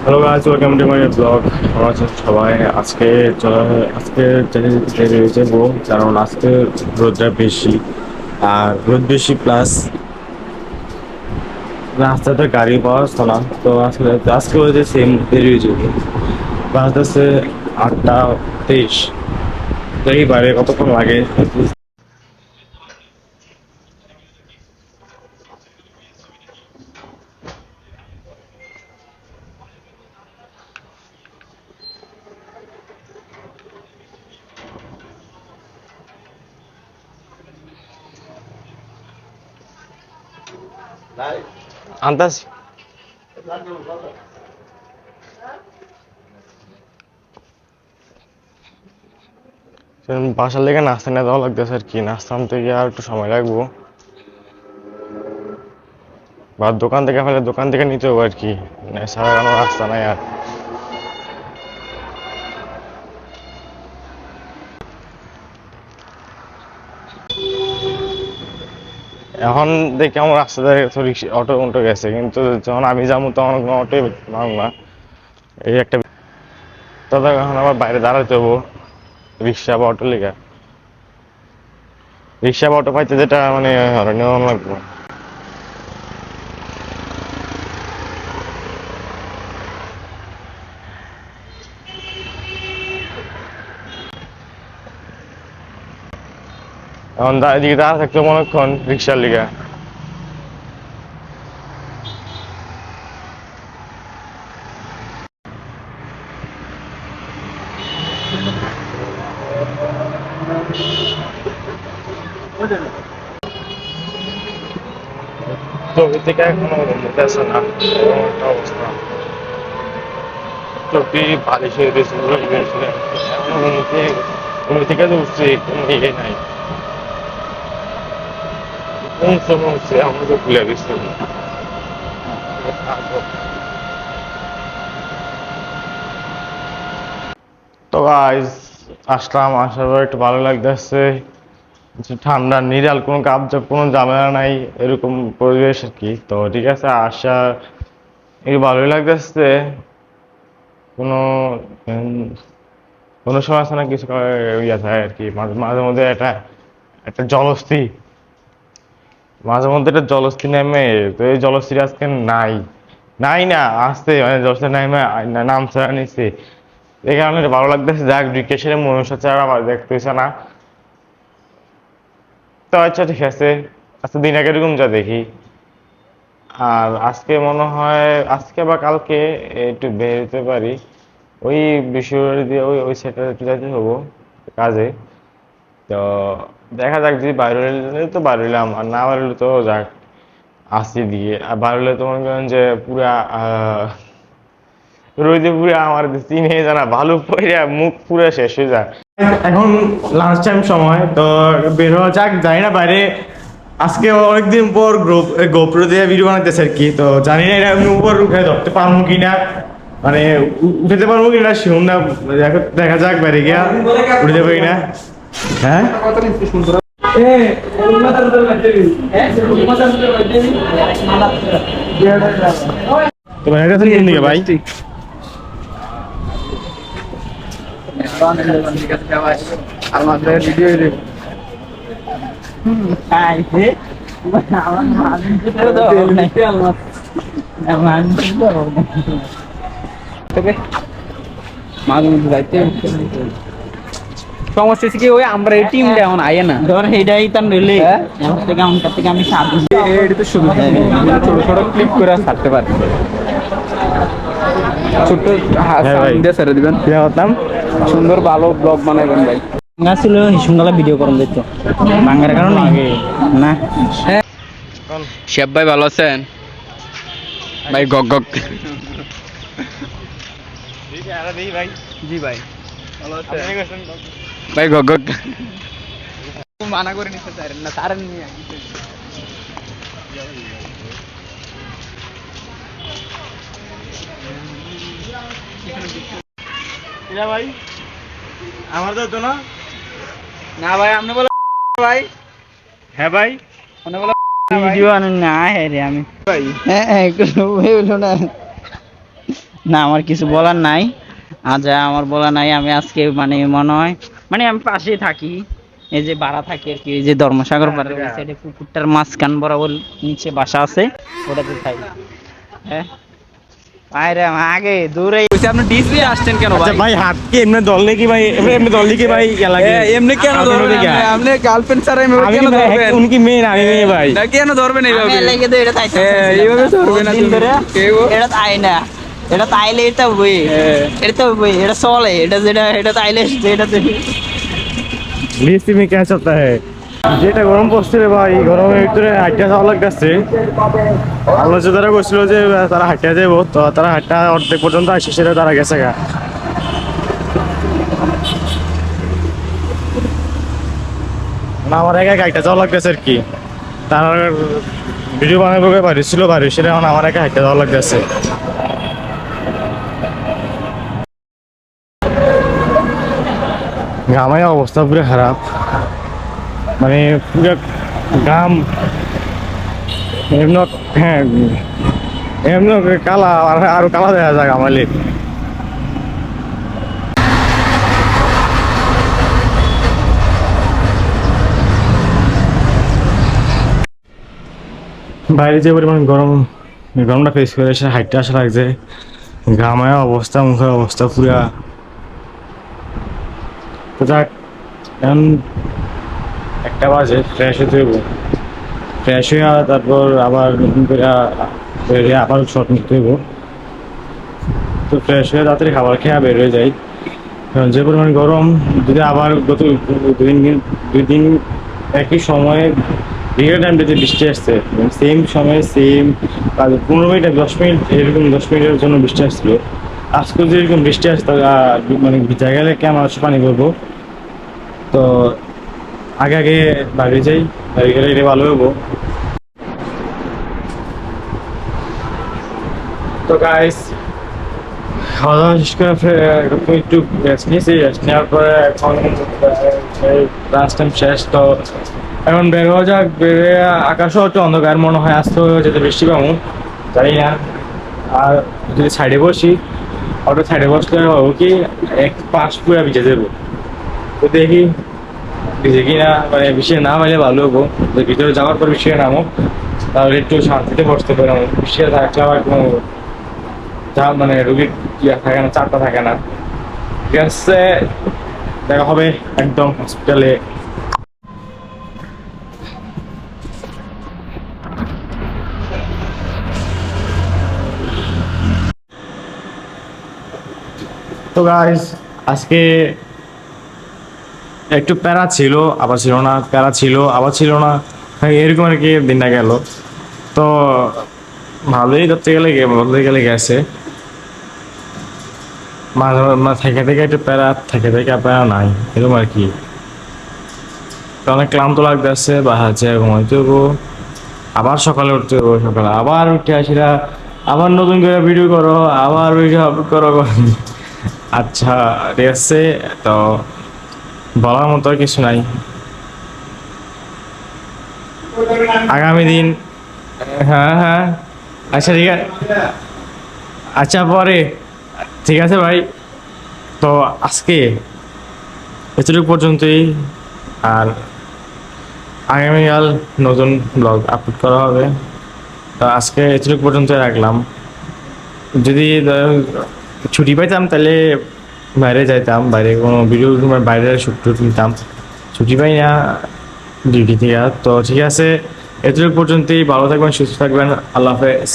Hello guys, welcome to my blog. আমার সবাই আজকে যেতে যাবো, কারণ আজকে রোদটা বেশি, আর রোদ বেশি প্লাস রাস্তাতে গাড়ি পাওয়া যাচ্ছে না। তো আজকে হয়েছে সেম দেরি হয়ে যাবে। বাজতেছে 8:23। তো এইবারে কতক্ষণ লাগে? আন্দাজ বাসার লেগে নাস্তা নিয়ে দেওয়া লাগতেছে আর কি। নাস্তা আনতে গিয়ে আর একটু সময় লাগবো, বা দোকান থেকে ফেলে দোকান থেকে নিতে হবে আর কি। সারা কোনো রাস্তা নাই আর। এখন দেখি আমার রাস্তাতে অটো উল্টো গেছে, কিন্তু যখন আমি যাবো তখন কোনো অটোই পাবো না। এই একটা তবে এখন আবার বাইরে দাঁড়াতে হবো রিক্সা বা অটো লেগে। রিক্সা বা অটো পাইতে যেটা মানে হরণীয় লাগবে। এখন এদিকে দাঁড়া থাকতে অনেকক্ষণ রিক্সার লিগা। চোখের থেকে এখনো মধ্যে আসে না, এরকম একটা অবস্থা। চোখটি বালিশ হয়ে গেছে, এখনো ঘুম থেকে তো উঠছে, কোনো ইয়ে নাই। কোন সময় উঠছে আমার তো ভুলে গেছে। তো গাইস, আসলাম, আসার পর একটু ভালো লাগতেছে। ঠান্ডা নিরাল, কোনো কাপজাপ কোনো ঝামেলা নাই, এরকম পরিবেশ আর কি। তো ঠিক আছে, আসা একটু ভালোই লাগতেছে। কোনো কোনো সময় আছে না কিছু ইয়ে থাকে আর কি, মাঝে মাঝে মধ্যে একটা একটা জলস্থি, মাঝে মধ্যে একটা জলস্থি নেমে। তো এই জলস্থির আজকে নাই, নাই না আসতে, মানে জলস্থি নেমে নামছে নিচ্ছে। এই কারণে এটা ভালো লাগতেছে। যাক, বিকেশের মনুষ্য ছাড়া আমার দেখতেছে না। তো আচ্ছা ঠিক আছে, আজকে দিন আগে এরকম যা দেখি। আর আজকে মনে হয় আজকে বা কালকে একটু বের হতে পারি, ওই বিশ্ববাড়ি দিয়ে ওই ওই সেটা একটু যাইতে হবো কাজে। তো দেখা যাক, যদি বাইরে হলে তো বাইরে হইলাম, আর না বাইরে হলে তো যাক আসি দিয়ে। আর বাইরে হলে তো মনে করেন যে পুরা রোদে পুরা আমার চিনে জানা ভালো পড়ে মুখ পুরা শেষ হয়ে যায়। এখন লাঞ্চ টাইম সময়, তো বের হওয়া যাক, জানি না বাইরে। আজকে অনেকদিন পর গোপ্রো দিয়ে ভিডিও বানাইতেছে আর কি। তো জানি না এটা আমি উপর উঠে ধরতে পারবো কিনা, মানে উঠাতে পারবো কিনা শিউর না। দেখা যাক বাইরে গিয়া উঠতে পারি না। হ্যাঁ, তো বাইরে গেছেন কোন দিকে ভাই? আমাদের ভিডিও সমস্যা হচ্ছে কি, ওই আমরা এই টিমটা এখন আয় না, ধর এইটাই তার রেলে থেকে আমাদের থেকে আমি এটা তো শুরু ছোট ছোট ক্লিপ করে ছাড়তে পারি, ছোট্ট ছেড়ে দিবেন, করতাম সুন্দর ভালো ব্লগ বানাইবেন ভাই। ছিল হিসুমগালা ভিডিও করুন দেখতো বাংলার কারণে আগে না। শেফ ভাই ভালো আছেন ভাই? গক গক ভাই, জি ভাই ভালো আছেন ভাই ভাই? গক গক মানা করে নিতে চাইলেন না, তার নিয়ে ভাই আমার তো না। না ভাই আপনি বলো ভাই। হ্যাঁ ভাই, আপনি বলো ভিডিও আনেন না। হ্যাঁ রে আমি ভাই, হ্যাঁ হলো না না আমার কিছু বলার নাই, আমার বলা নাই। আমি আজকে মানে মনে হয় মানে আমি পাশেই থাকি, এই যে ভাড়া থাকি আর কি, এই যে ধর্মসাগর পাড়ের ওই সাইডে পুকুরটার মাঝখান বরাবর নিচে বাসা আছে, ওটাতে থাকি। হ্যাঁ বাইরে আগে দূরে আপনি ডিসি আসছেন কেন ভাই? ভাই হাত কি এমনি দললে কি ভাই, এমনি দললে কি ভাই লাগে এমনি কেন ধরবেন আপনি? গার্লফ্রেন্ড ছাড়া এমনি কেন ধরবেন? উনকি মেয়ে না, আমি মেয়ে ভাই। না কেন ধরবেন এইভাবে? আমি লাগে তো এটা তাইছে এইভাবে ধরবেন না কেউ, এটা তাই না, এটা তাইলে এটা বই, এটা বই, এটা চলে, এটা যেটা এটা তাইলে যেটা লিস্টি মে কে চলতা হ্যায়, যেটা গরম পড়ছে রে ভাই, গরমের ভিতরে হাঁটতে যাওয়া লাগতেছে। আল্লাহ যে তারা বলছিল যে তারা হাঁটতে যাবো, তো তারা হাঁটটা অর্ধেক পর্যন্ত আসে, সেটা তারা গেছে গা। না আমার একা হাঁটতে যাওয়া লাগতেছে আর কি, তার ভিডিও বানাবো বাড়ি ছিল, বাড়ি সেটা এখন আমার একা হাঁটতে যাওয়া লাগতেছে। গ্রামের অবস্থা পুরো খারাপ, মানে পুরো গ্রাম এমন, হ্যাঁ এমন কালা, আর আরো কালা দেখা যায় আমালে। বাইরে যে পরিমাণ গরম, গরমটা ফেস করে এসে হাইটটা আসা লাগছে, গ্রামের অবস্থা, মুখের অবস্থা পুরা। তো যাক, এখন 1টা বাজে, ফ্রেশ হতে হইব, ফ্রেশ হয়ে তারপর আবার নতুন করে আবার শর্ট নিতে হইব। তো ফ্রেশ হয়ে তাড়াতাড়ি খাবার খেয়ে বের হয়ে যাই, কারণ যে পরিমাণ গরম, যদি আবার গত 2 দিন একই সময়ে বিকেল টাইমটাতে বৃষ্টি আসছে, সেম সময়ে সেম 15 মিনিট 10 মিনিট এরকম 10 মিনিটের জন্য বৃষ্টি আসছিল। আজকে যদি এরকম বৃষ্টি আসতো, মানে ভিজা গেলে কেমন আসছে পানি করবো। তো আগে আগে বাড়ি যাই, বাড়ি গেলে এটা ভালো হবো। তো গাইস, খাওয়া দাওয়া শেষ করে একটু রেস্ট নিয়েছি, রেস্ট নেওয়ার পরে এখন লাস্ট টাইম শেষ। তো এখন বের হওয়া যাক, বেরে আকাশও একটু অন্ধকার মনে হয়, আসতে যেতে বৃষ্টি পাবো জানি না। আর যদি সাইডে বসি, অটো সাইডে বসলে হবো কি এক পাশ পুরো ভিজে যাবো। তো দেখি ভিজে কিনা, মানে বৃষ্টি না হলে ভালো হবো। ভিতরে যাওয়ার পর বৃষ্টি নামো, তাহলে একটু শান্তিতে বসতে পারবো। বৃষ্টি থাকলে আবার কোনো মানে রুগীর থাকে না, চাপটা থাকে না। ঠিক আছে, দেখা হবে একদম হসপিটালে। তো গাইস, আজকে একটু প্যারা ছিল, আবার ছিল না, প্যারা ছিল আবার ছিল না, এরকম আর কি দিনটা গেল। তো ভালোই ধরতে গেলে বলতে গেলে গেছে, মাঝে মাঝে থেকে থেকে একটু প্যারা, থেকে থেকে প্যারা নাই, এরকম আর কি। তো অনেক ক্লান্ত লাগতেছে, বা হচ্ছে ঘুমাইতে হবো, আবার সকালে উঠতে হবো, সকালে আবার উঠে আসিরা, আবার নতুন করে ভিডিও করো, আবার ভিডিও আপলোড করো। আচ্ছা ঠিক আছে, তো বলার মতো আর কিছু নাই। আগামী দিন, হ্যাঁ হ্যাঁ, আচ্ছা ঠিক আছে, আচ্ছা পরে, ঠিক আছে ভাই। তো আজকে এতটুকু পর্যন্তই, আর আগামীকাল নতুন ব্লগ আপলোড করা হবে। তো আজকে এতটুকু পর্যন্ত রাখলাম। যদি ছুটি পাইতাম তাহলে বাইরে যাইতাম, বাইরে কোনো ভিডিও, বাইরে শুট টুট নিতাম, ছুটি পাই না ডিউটি থেকে। তো ঠিক আছে, এতটুকু পর্যন্তই, ভালো থাকবেন, সুস্থ থাকবেন, আল্লাহ হাফেজ।